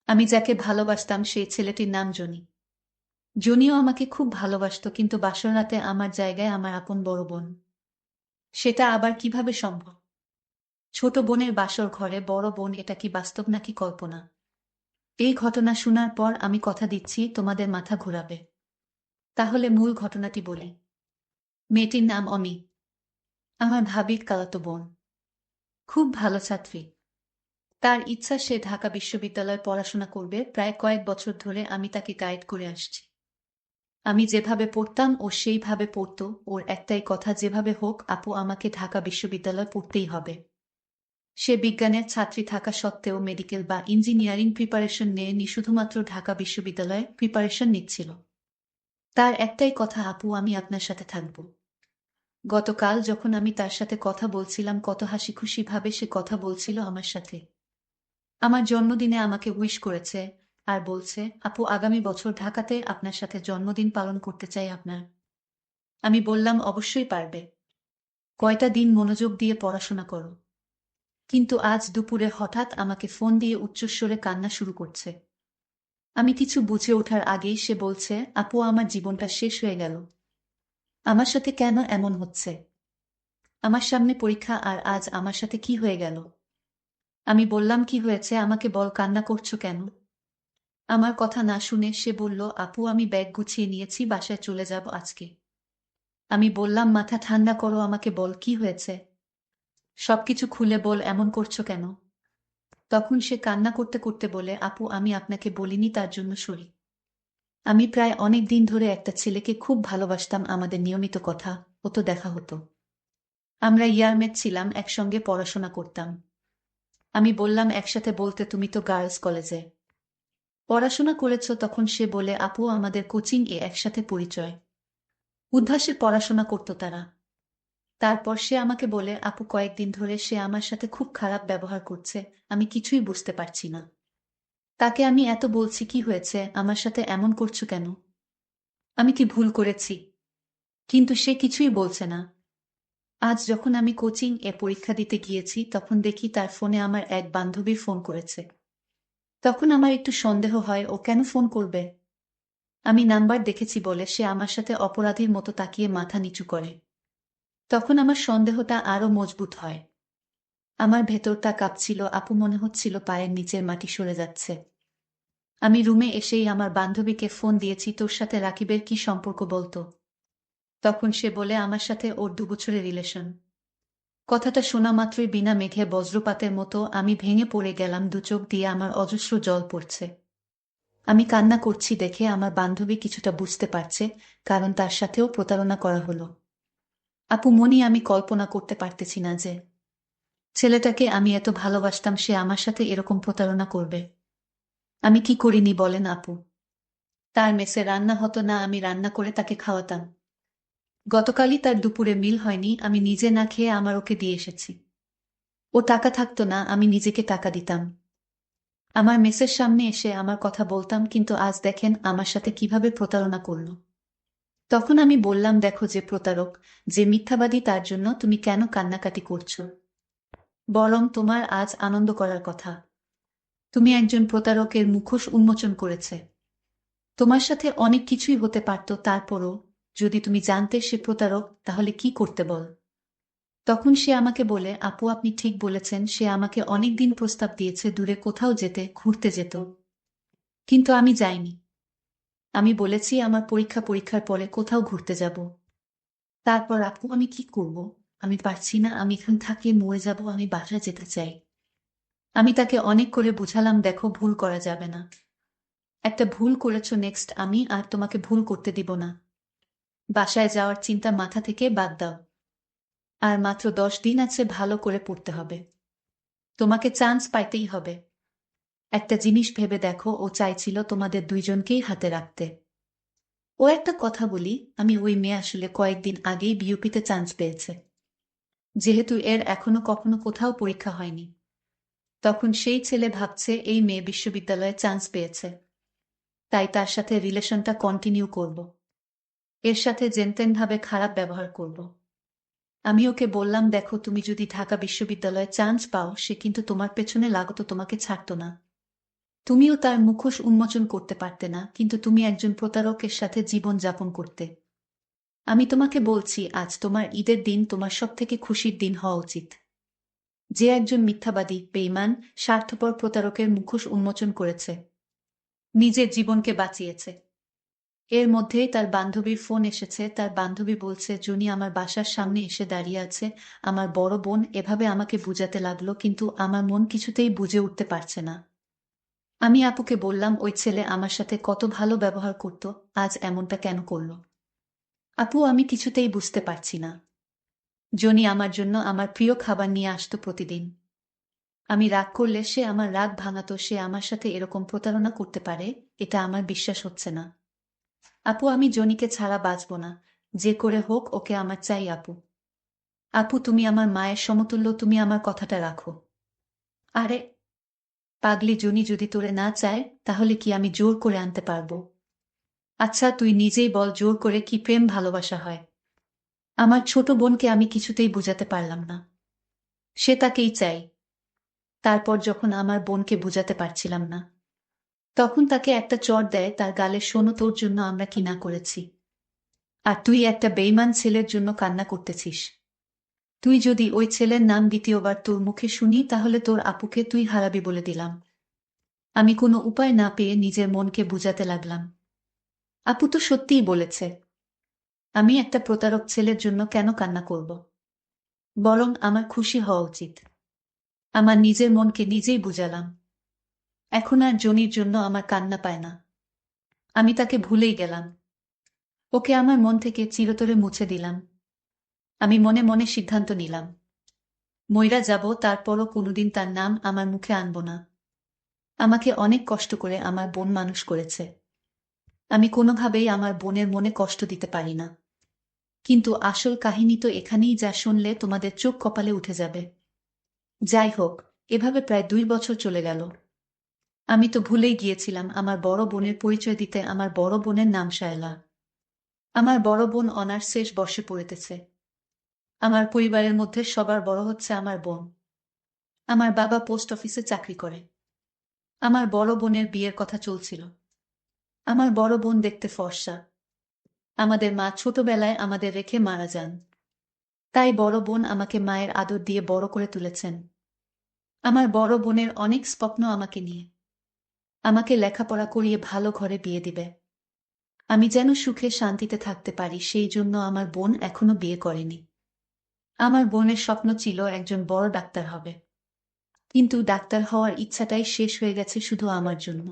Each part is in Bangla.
আমি যাকে ভালোবাসতাম সেই ছেলেটির নাম জনি। জনিও আমাকে খুব ভালোবাসতো, কিন্তু বাসর রাতে আমার জায়গায় আমার আপন বড় বোন। সেটা আবার কিভাবে সম্ভব? ছোট বোনের বাসর ঘরে বড় বোন, এটা কি বাস্তব নাকি কল্পনা? এই ঘটনা শোনার পর আমি কথা দিচ্ছি তোমাদের মাথা ঘোরাবে। তাহলে মূল ঘটনাটি বলি। মেয়েটির নাম অমি। আমার ভাবির খালাতো বোন। খুব ভালো ছাত্রী। তার ইচ্ছা সে ঢাকা বিশ্ববিদ্যালয়ে পড়াশোনা করবে। প্রায় কয়েক বছর ধরে আমি তাকে গাইড করে আসছি। আমি যেভাবে পড়তাম ও সেইভাবে পড়তো। ওর একটাই কথা, যেভাবে হোক আপু আমাকে ঢাকা বিশ্ববিদ্যালয়ে পড়তেই হবে। সে বিজ্ঞানের ছাত্রী থাকা সত্ত্বেও মেডিকেল বা ইঞ্জিনিয়ারিং প্রিপারেশন নেয়নি, শুধুমাত্র ঢাকা বিশ্ববিদ্যালয়ে প্রিপারেশন নিচ্ছিল। তার একটাই কথা, আপু আমি আপনার সাথে থাকব। গতকাল যখন আমি তার সাথে কথা বলছিলাম, কত হাসি খুশি ভাবে সে কথা বলছিল আমার সাথে। আমার জন্মদিনে আমাকে উইশ করেছে আর বলছে, আপু আগামী বছর ঢাকাতে আপনার সাথে জন্মদিন পালন করতে চাই আপনার। আমি বললাম অবশ্যই পারবে। কয়টা দিন মনোযোগ দিয়ে পড়াশোনা করো। কিন্তু আজ দুপুরে হঠাৎ আমাকে ফোন দিয়ে উচ্চস্বরে কান্না শুরু করছে। আমি কিছু বুঝে ওঠার আগেই সে বলছে, আপু আমার জীবনটা শেষ হয়ে গেল। আমার সাথে কেন এমন হচ্ছে? আমার সামনে পরীক্ষা আর আজ আমার সাথে কি হয়ে গেল? আমি বললাম, কি হয়েছে আমাকে বল, কান্না করছো কেন? আমার কথা না শুনে সে বলল, আপু আমি ব্যাগ গুছিয়ে নিয়েছি, বাসায় চলে যাব আজকে। আমি বললাম, মাথা ঠান্ডা করো, আমাকে বল কি হয়েছে। সবকিছু খুলে বল, এমন করছো কেন? তখন সে কান্না করতে করতে বলে, আপু আমি আপনাকে বলিনি, তার জন্য সরি। আমি প্রায় অনেক দিন ধরে একটা ছেলেকে খুব ভালোবাসতাম, আমাদের নিয়মিত কথা হতো, দেখা হতো। আমরা ইয়ারমেট ছিলাম, একসঙ্গে পড়াশোনা করতাম। আমি বললাম, একসাথে বলতে তুমি তো গার্লস কলেজে পড়াশোনা করেছ। তখন সে বলে, আপু আমাদের কোচিং এ একসাথে পরিচয়। উদ্ভাসে পড়াশোনা করতো তারা। তারপর সে আমাকে বলে, আপু কয়েকদিন ধরে সে আমার সাথে খুব খারাপ ব্যবহার করছে। আমি কিছুই বুঝতে পারছি না। তাকে আমি এত বলছি, কি হয়েছে, আমার সাথে এমন করছো কেন? আমি কি ভুল করেছি? কিন্তু সে কিছুই বলছে না। আজ যখন আমি কোচিং এ পরীক্ষা দিতে গিয়েছি, তখন দেখি তার ফোনে আমার এক বান্ধবীর ফোন করেছে। তখন আমার একটু সন্দেহ হয়, ও কেন ফোন করবে। আমি নাম্বার দেখেছি বলে সে আমার সাথে অপরাধীর মতো তাকিয়ে মাথা নিচু করে। তখন আমার সন্দেহটা আরো মজবুত হয়। আমার ভেতরটা কাঁপছিল, আপু মনে হচ্ছিল পায়ের নিচের মাটি সরে যাচ্ছে। আমি রুমে এসেই আমার বান্ধবীকে ফোন দিয়েছি, তোর সাথে রাকিবের কি সম্পর্ক বলতো। তখন সে বলে, আমার সাথে ওর 2 বছরের রিলেশন। কথাটা শোনা মাত্রই বিনা মেঘে বজ্রপাতের মতো আমি ভেঙে পড়ে গেলাম, দু চোখ দিয়ে আমার অজস্র জল পড়ছে। আমি কান্না করছি দেখে আমার বান্ধবী কিছুটা বুঝতে পারছে, কারণ তার সাথেও প্রতারণা করা হলো। আপু মনি, আমি কল্পনা করতে পারতেছি না যে ছেলেটাকে আমি এত ভালোবাসতাম সে আমার সাথে এরকম প্রতারণা করবে। আমি কি করিনি বলেন আপু? তার মেসে রান্না হতো না, আমি রান্না করে তাকে খাওয়াতাম। গতকালই তার দুপুরে মিল হয়নি, আমি নিজে না খেয়ে আমার ওকে দিয়ে এসেছি। ও টাকা থাকতো না, আমি নিজেকে টাকা দিতাম। আমার মেসের সামনে এসে আমার কথা বলতাম, কিন্তু আজ দেখেন আমার সাথে কিভাবে প্রতারণা করলো। তখন আমি বললাম, দেখো যে প্রতারক, যে মিথ্যাবাদী, তার জন্য তুমি কেন কান্নাকাটি করছো? বরং তোমার আজ আনন্দ করার কথা। তুমি একজন প্রতারকের মুখোশ উন্মোচন করেছে। তোমার সাথে অনেক কিছুই হতে পারত, তারপরও যদি তুমি জানতে সে প্রতারক, তাহলে কি করতে বল? তখন সে আমাকে বলে, আপু আপনি ঠিক বলেছেন, সে আমাকে অনেক দিন প্রস্তাব দিয়েছে দূরে কোথাও যেতে, ঘুরতে যেত। কিন্তু আমি যাইনি। আমি বলেছি আমার পরীক্ষার পরে কোথাও ঘুরতে যাব। তারপর আপু আমি কি করব? আমি পারছি না, আমি এখান থাকলে মরে যাব, আমি বাসায় যেতে চাই। আমি তাকে অনেক করে বুঝালাম, দেখো ভুল করা যাবে না। একটা ভুল করেছো, নেক্সট আমি আর তোমাকে ভুল করতে দিব না। বাসায় যাওয়ার চিন্তা মাথা থেকে বাদ দাও। আর মাত্র 10 দিন আছে, ভালো করে পড়তে হবে। তোমাকে চান্স পাইতেই হবে। একটা জিনিস ভেবে দেখো, ও চাইছিল তোমাদের দুইজনকেই হাতে রাখতে। ও একটা কথা বলি, আমি ওই মেয়ে আসলে কয়েকদিন আগেই বিউপিতে চান্স পেয়েছে। যেহেতু এর এখনো কখনো কোথাও পরীক্ষা হয়নি, তখন সেই ছেলে ভাবছে এই মেয়ে বিশ্ববিদ্যালয়ে চান্স পেয়েছে, তাই তার সাথে রিলেশনটা কন্টিনিউ করব। এর সাথে যেনতেনভাবে খারাপ ব্যবহার করব। আমি ওকে বললাম, দেখো তুমি যদি ঢাকা বিশ্ববিদ্যালয়ে চান্স পাও, সে কিন্তু তোমার পেছনে লাগতো, তোমাকে ছাড়তো না। তুমিও তার মুখোশ উন্মোচন করতে পারতে না, কিন্তু তুমি একজন প্রতারকের সাথে জীবন যাপন করতে। আমি তোমাকে বলছি, আজ তোমার ঈদের দিন, তোমার সবথেকে খুশির দিন হওয়া উচিত। যে একজন মিথ্যাবাদী, বেঈমান, স্বার্থপর প্রতারকের মুখোশ উন্মোচন করেছে, নিজের জীবনকে বাঁচিয়েছে। এর মধ্যেই তার বান্ধবীর ফোন এসেছে। তার বান্ধবী বলছে, জুনি আমার বাসার সামনে এসে দাঁড়িয়ে আছে। আমার বড় বোন এভাবে আমাকে বুঝাতে লাগলো, কিন্তু আমার মন কিছুতেই বুঝে উঠতে পারছে না। আমি আপুকে বললাম, ওই ছেলে আমার সাথে কত ভালো ব্যবহার করত, আজ এমনটা কেন করলো? আপু, আমি কিছুতেই বুঝতে পারছি না। জনি আমার জন্য আমার প্রিয় খাবার নিয়ে আসতো প্রতিদিন। আমি রাগ করলে সে আমার রাগ ভাঙাতো। সে আমার সাথে এরকম প্রতারণা করতে পারে, এটা আমার বিশ্বাস হচ্ছে না। আপু, আমি জনিকে ছাড়া বাঁচব না। যে করে হোক ওকে আমার চাই আপু। আপু, তুমি আমার মায়ের সমতুল্য, তুমি আমার কথাটা রাখো। আরে পাগলি, জনি যদি তোরে না চায় তাহলে কি আমি জোর করে আনতে পারবো? আচ্ছা তুই নিজেই বল, জোর করে কি প্রেম ভালোবাসা হয়? আমার ছোট বোনকে আমি কিছুতেই বুঝাতে পারলাম না। সে তাকেই চাই। তারপর যখন আমার বোনকে বুঝাতে পারছিলাম না, তখন তাকে একটা চড় দেয় তার গালে। শোনো, তোর জন্য আমরা কি না করেছি, আর তুই একটা বেইমান ছেলের জন্য কান্না করতেছিস। তুই যদি ওই ছেলের নাম দ্বিতীয়বার তোর মুখে শুনি তাহলে তোর আপুকে তুই হারাবি বলে দিলাম। আমি কোনো উপায় না পেয়ে নিজের মনকে বুঝাতে লাগলাম। আপু তো সত্যিই বলেছে, আমি একটা প্রতারক ছেলের জন্য কেন কান্না করব? বরং আমার খুশি হওয়া উচিত। আমার নিজের মনকে নিজেই বুঝালাম। এখন আর জনির জন্য আমার কান্না পায় না। আমি তাকে ভুলেই গেলাম। ওকে আমার মন থেকে চিরতরে মুছে দিলাম। আমি মনে মনে সিদ্ধান্ত নিলাম, মইরা যাব, তারপরও কোনোদিন তার নাম আমার মুখে আনব না। আমাকে অনেক কষ্ট করে আমার বোন মানুষ করেছে। আমি কোনোভাবেই আমার বোনের মনে কষ্ট দিতে পারি না। কিন্তু আসল কাহিনী তো এখানেই, যা শুনলে তোমাদের চোখ কপালে উঠে যাবে। যাই হোক, এভাবে প্রায় 2 বছর চলে গেল। আমি তো ভুলেই গিয়েছিলাম আমার বড় বোনের পরিচয় দিতে। আমার বড় বোনের নাম শায়লা। আমার বড় বোন অনার্স শেষ বর্ষে পড়িতেছে। আমার পরিবারের মধ্যে সবার বড় হচ্ছে আমার বোন। আমার বাবা পোস্ট অফিসে চাকরি করে। আমার বড় বোনের বিয়ের কথা চলছিল। আমার বড় বোন দেখতে ফর্সা। আমাদের মা ছোটবেলায় আমাদের রেখে মারা যান। তাই বড় বোন আমাকে মায়ের আদর দিয়ে বড় করে তুলেছেন। আমার বড় বোনের অনেক স্বপ্ন আমাকে নিয়ে। আমাকে লেখাপড়া করিয়ে ভালো ঘরে বিয়ে দিবে। আমি যেন সুখে শান্তিতে থাকতে পারি, সেই জন্য আমার বোন এখনো বিয়ে করেনি। আমার বোনের স্বপ্ন ছিল একজন বড় ডাক্তার হবে। কিন্তু ডাক্তার হওয়ার ইচ্ছাটাই শেষ হয়ে গেছে শুধু আমার জন্য।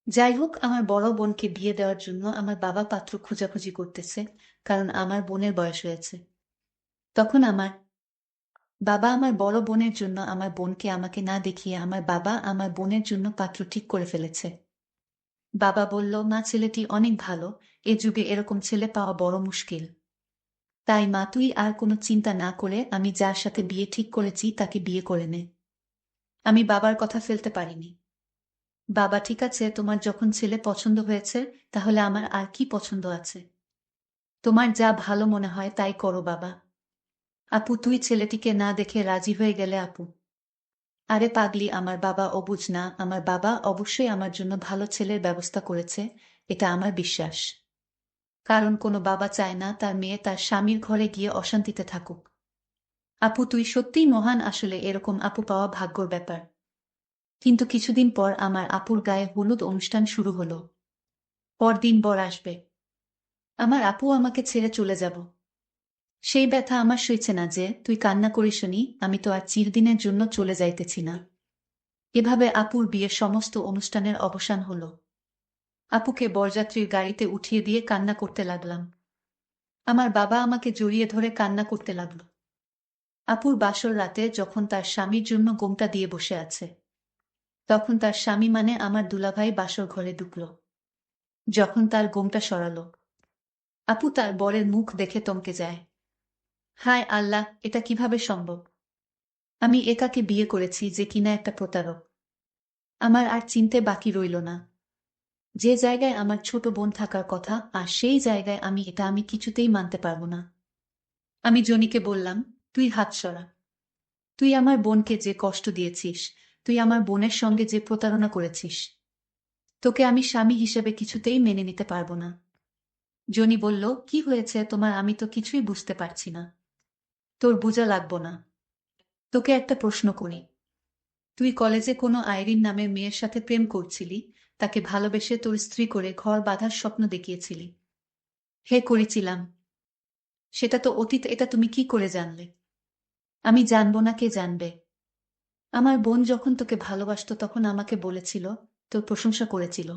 যাই হোক, আমার বড় বোনকে বিয়ে দেওয়ার জন্য আমার বাবা পাত্র খোঁজাখুঁজি করতেছে, কারণ আমার বোনের বয়স হয়েছে। তখন আমার বাবা আমার বড় বোনের জন্য, আমার বোনকে আমাকে না দেখিয়ে, আমার বাবা আমার বোনের জন্য পাত্র ঠিক করে ফেলেছে। বাবা বলল, মা, ছেলেটি অনেক ভালো, এ যুগে এরকম ছেলে পাওয়া বড় মুশকিল। তাই মা, তুই আর কোনো চিন্তা না করে আমি যার সাথে বিয়ে ঠিক করেছি তাকে বিয়ে করে নে। আমি বাবার কথা ফেলতে পারিনি। বাবা, ঠিক আছে, তোমার যখন ছেলে পছন্দ হয়েছে তাহলে আমার আর কি পছন্দ আছে? তোমার যা ভালো মনে হয় তাই করো বাবা। আপু, তুই ছেলেটিকে না দেখে রাজি হয়ে গেলে আপু? আরে পাগলি, আমার বাবা অবুঝ না। আমার বাবা অবশ্যই আমার জন্য ভালো ছেলের ব্যবস্থা করেছে, এটা আমার বিশ্বাস। কারণ কোনো বাবা চায় না তার মেয়ে তার স্বামীর ঘরে গিয়ে অশান্তিতে থাকুক। আপু, তুই সত্যিই মহান। আসলে এরকম আপু পাওয়া ভাগ্যর ব্যাপার। কিন্তু কিছুদিন পর আমার আপুর গায়ে হলুদ অনুষ্ঠান শুরু হলো। পরদিন বর আসবে। আমার আপু আমাকে ছেড়ে চলে যাব। সেই ব্যথা আমার সইছে না। যে তুই কান্না করিসনি, আমি তো আর চিরদিনের জন্য চলে যাইতেছি না। এভাবে আপুর বিয়ের সমস্ত অনুষ্ঠানের অবসান হলো। আপুকে বরযাত্রীর গাড়িতে উঠিয়ে দিয়ে কান্না করতে লাগলাম। আমার বাবা আমাকে জড়িয়ে ধরে কান্না করতে লাগলো। আপুর বাসর রাতে যখন তার স্বামীর জন্য গোমটা দিয়ে বসে আছে, তখন তার স্বামী মানে আমার দুলাভাই বাসর ঘরে ঢুকল। যখন তার গোমটা সরালো, আপু তার বরের মুখ দেখে থমকে যায়। হায় আল্লাহ, এটা কিভাবে সম্ভব? আমি একাকে বিয়ে করেছি যে কিনা একটা প্রতারক। আমার আর চিনতে বাকি রইল না। যে জায়গায় আমার ছোট বোন থাকার কথা, আর সেই জায়গায় আমি কিছুতেই মানতে পারবো না। আমি জনিকে বললাম, তুই হাত সরা। তুই আমার বোনকে যে কষ্ট দিয়েছিস, তুই আমার বোনের সঙ্গে যে প্রতারণা করেছিস, তোকে আমি স্বামী হিসেবে কিছুতেই মেনে নিতে পারবো না। জনি বলল, কি হয়েছে তোমার? আমি তো কিছুই বুঝতে পারছি না। তোর বোঝা লাগবো না। তোকে একটা প্রশ্ন করি, তুই কলেজে কোনো আইরিন নামের মেয়ের সাথে প্রেম করছিলি, তাকে ভালোবেসে তোর স্ত্রী করে ঘর বাঁধার স্বপ্ন দেখিয়েছিলি। হে, করেছিলাম। সেটা তো অতীত, এটা তুমি কি করে জানলে? আমি জানবো না, কে জানবে? আমার বোন যখন তোকে ভালোবাসতো তখন আমাকে বলেছিল, তোর প্রশংসা করেছিল।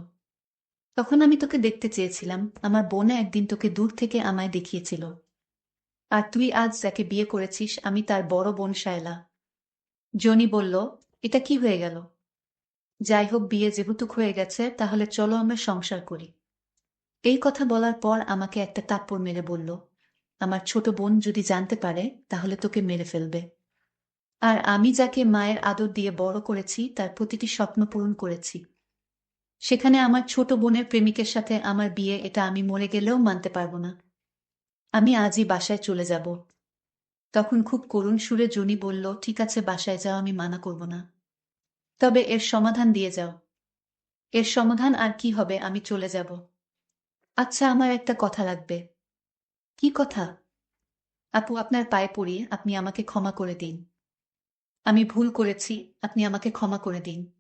তখন আমি তোকে দেখতে চেয়েছিলাম, আমার বোনে একদিন তোকে দূর থেকে আমায় দেখিয়েছিল। আর তুই আজ যাকে বিয়ে করেছিস, আমি তার বড় বোন শায়লা। জনি বলল, এটা কি হয়ে গেল? যাই হোক, বিয়ে যেহেতু হয়ে গেছে, তাহলে চলো আমরা সংসার করি। এই কথা বলার পর আমাকে একটা থাপ্পড় মেরে বলল, আমার ছোট বোন যদি জানতে পারে তাহলে তোকে মেরে ফেলবে। আর আমি যাকে মায়ের আদর দিয়ে বড় করেছি, তার প্রতিটি স্বপ্ন পূরণ করেছি, সেখানে আমার ছোট বোনের প্রেমিকের সাথে আমার বিয়ে, এটা আমি মরে গেলেও মানতে পারবো না। আমি আজই বাসায় চলে যাব। তখন খুব করুণ সুরে জনি বলল, ঠিক আছে, বাসায় যাও, আমি মানা করব না। তবে এর সমাধান দিয়ে যাও। এর সমাধান আর কি হবে? আমি চলে যাব। আচ্ছা, আমার একটা কথা লাগবে। কি কথা? আপু, আপনার পায়ে পড়ি, আপনি আমাকে ক্ষমা করে দিন। আমি ভুল করেছি, আপনি আমাকে ক্ষমা করে দিন।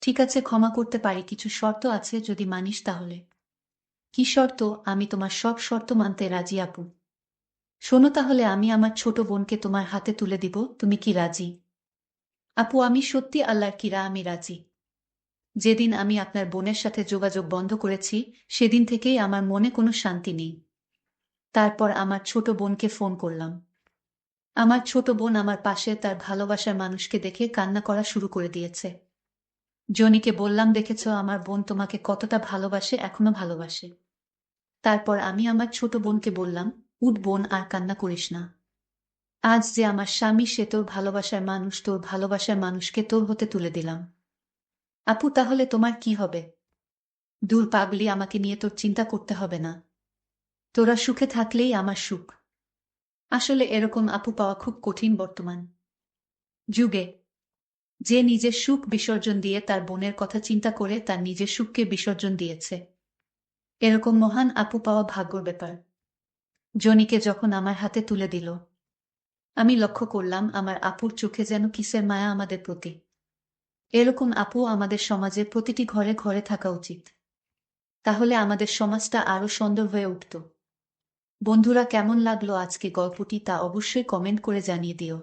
ঠিক আছে, ক্ষমা করতে পারি, কিছু শর্ত আছে, যদি মানিস তাহলে। কি শর্ত? আমি তোমার সব শর্ত মানতে রাজি আপু। শোনো তাহলে, আমি আমার ছোট বোনকে তোমার হাতে তুলে দিব, তুমি কি রাজি? আপু, আমি সত্যি আল্লাহর কিরা, আমি রাজি। যেদিন আমি আপনার বোনের সাথে যোগাযোগ বন্ধ করেছি, সেদিন থেকেই আমার মনে কোনো শান্তি নেই। তারপর আমার ছোট বোনকে ফোন করলাম। আমার ছোট বোন আমার পাশে তার ভালোবাসার মানুষকে দেখে কান্না করা শুরু করে দিয়েছে। জনিকে বললাম, দেখেছ আমার বোন তোমাকে কতটা ভালোবাসে, এখনো ভালোবাসে। তারপর আমি আমার ছোট বোনকে বললাম, উঠ বোন, আর কান্না করিস না। আজ যে আমার স্বামী, সে তোর ভালোবাসার মানুষ, তোর ভালোবাসার মানুষকে তোর হতে তুলে দিলাম। আপু, তাহলে তোমার কি হবে? দূর পাগলি, আমাকে নিয়ে তোর চিন্তা করতে হবে না। তোরা সুখে থাকলেই আমার সুখ। আসলে এরকম আপু পাওয়া খুব কঠিন বর্তমান যুগে। যে নিজের সুখ বিসর্জন দিয়ে তার বোনের কথা চিন্তা করে তার নিজের সুখকে বিসর্জন দিয়েছে, এরকম মহান আপু পাওয়া ভাগ্যর ব্যাপার। জনিকে যখন আমার হাতে তুলে দিল, আমি লক্ষ্য করলাম আমার আপুর চোখে যেন কিসের মায়া আমাদের প্রতি। এরকম আপু আমাদের সমাজে প্রতিটি ঘরে ঘরে থাকা উচিত। তাহলে আমাদের সমাজটা আরো সুন্দর হয়ে উঠত। বন্ধুরা, কেমন লাগলো আজকে গল্পটি, তা অবশ্যই কমেন্ট করে জানিয়ে দিও।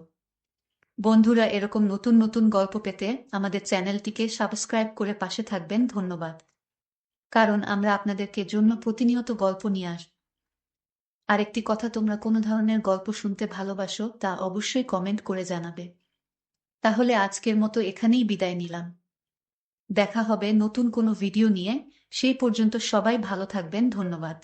বন্ধুরা, এরকম নতুন নতুন গল্প পেতে আমাদের চ্যানেলটিকে সাবস্ক্রাইব করে পাশে থাকবেন। ধন্যবাদ। কারণ আমরা আপনাদেরকে জন্য প্রতিনিয়ত গল্প নিয়ে আসব। আরেকটি কথা, তোমরা কোনো ধরনের গল্প শুনতে ভালোবাসো তা অবশ্যই কমেন্ট করে জানাবে। তাহলে আজকের মতো এখানেই বিদায় নিলাম। দেখা হবে নতুন কোনো ভিডিও নিয়ে। সেই পর্যন্ত সবাই ভালো থাকবেন। ধন্যবাদ।